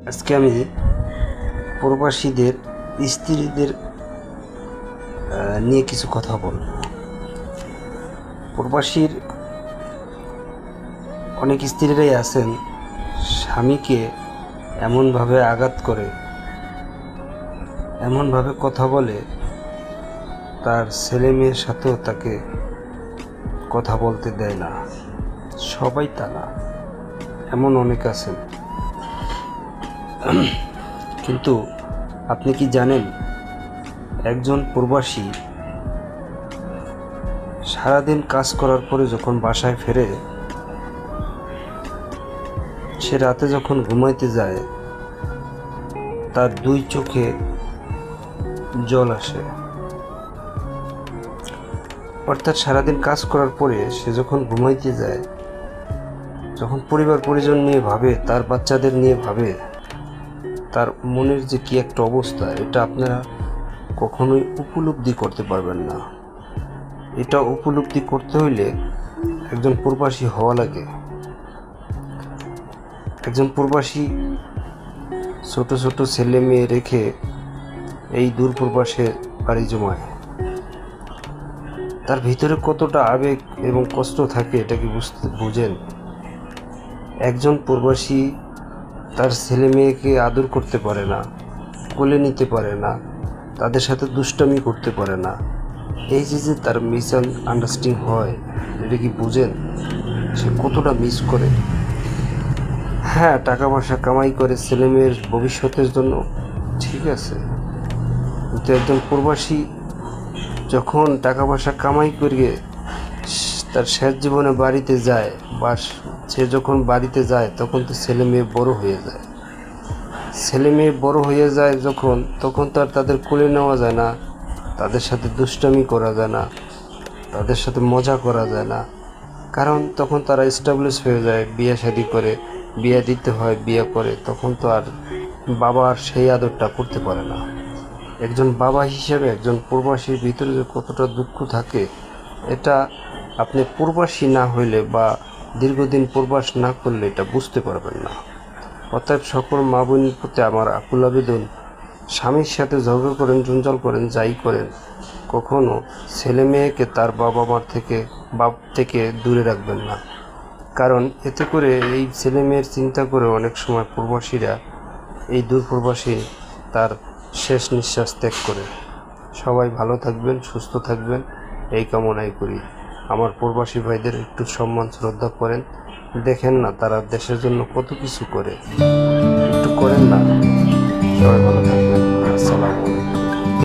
আজকে আমি প্রবাসীদের স্ত্রীদের নিয়ে কিছু কথা বলব। প্রবাসীর অনেক স্ত্রীরাই আছেন স্বামীকে এমনভাবে আঘাত করে, এমনভাবে কথা বলে, তার ছেলে মেয়ের সাথেও তাকে কথা বলতে দেয় না। সবাই তা না, এমন অনেক আছেন। কিন্তু আপনি কি জানেন, একজন প্রবাসী সারাদিন কাজ করার পরে যখন বাসায় ফেরে, সে রাতে যখন ঘুমাইতে যায়, তার দুই চোখে জল আসে। অর্থাৎ সারাদিন কাজ করার পরে সে যখন ঘুমাইতে যায়, যখন পরিবার পরিজন নিয়ে ভাবে, তার বাচ্চাদের নিয়ে ভাবে, তার মনের যে কি একটা অবস্থা, এটা আপনারা কখনোই উপলব্ধি করতে পারবেন না। এটা উপলব্ধি করতে হইলে একজন প্রবাসী হওয়া লাগে। একজন প্রবাসী ছোট ছোট ছেলে মেয়ে রেখে এই দূর প্রবাসে পাড়ি জমায়। তার ভিতরে কতটা আবেগ এবং কষ্ট থাকে, এটা কি বুঝেন? একজন প্রবাসী তার ছেলে মেয়েকে আদর করতে পারে না, কোলে নিতে পারে না, তাদের সাথে দুষ্টামি করতে পারে না। এই যে তার মিসআন্ডারস্ট্যান্ডিং হয়, এটা কি বুঝেন? সে কতটা মিস করে। হ্যাঁ, টাকা পয়সা কামাই করে ছেলে মেয়ের ভবিষ্যতের জন্য, ঠিক আছে, কিন্তু একজন প্রবাসী যখন টাকা পয়সা কামাই করে তার শেষ জীবনে বাড়িতে যায়, বা সে যখন বাড়িতে যায়, তখন তো ছেলে মেয়ে বড় হয়ে যায়। ছেলে মেয়ে বড় হয়ে যায় যখন, তখন তো আর তাদের কোলে নেওয়া যায় না, তাদের সাথে দুষ্টামি করা যায় না, তাদের সাথে মজা করা যায় না। কারণ তখন তারা এস্টাবলিশ হয়ে যায়, বিয়ে শাদী করে, বিয়ে দিতে হয়, বিয়ে করে, তখন তো আর বাবা আর সেই আদরটা করতে পারে না। একজন বাবা হিসেবে একজন প্রবাসীর ভিতরে যে কতটা দুঃখ থাকে, এটা আপনি প্রবাসী না হইলে বা দীর্ঘদিন প্রবাস না করলে এটা বুঝতে পারবেন না। অতএব সকল মা বোনের প্রতি আমার আকুল আবেদন, স্বামীর সাথে ঝগড়া করেন, জঞ্জাল করেন, যাই করেন, কখনো ছেলে মেয়েকে তার বাবা মার বাপ থেকে দূরে রাখবেন না। কারণ এতে করে এই ছেলে মেয়ের চিন্তা করে অনেক সময় প্রবাসীরা, এই দূর প্রবাসী, তার শেষ নিঃশ্বাস ত্যাগ করে। সবাই ভালো থাকবেন, সুস্থ থাকবেন, এই কামনাই করি। আমার প্রবাসী ভাইদের একটু সম্মান শ্রদ্ধা করেন। দেখেন না তারা দেশের জন্য কত কিছু করে, একটু করেন না। সবাই ভালো।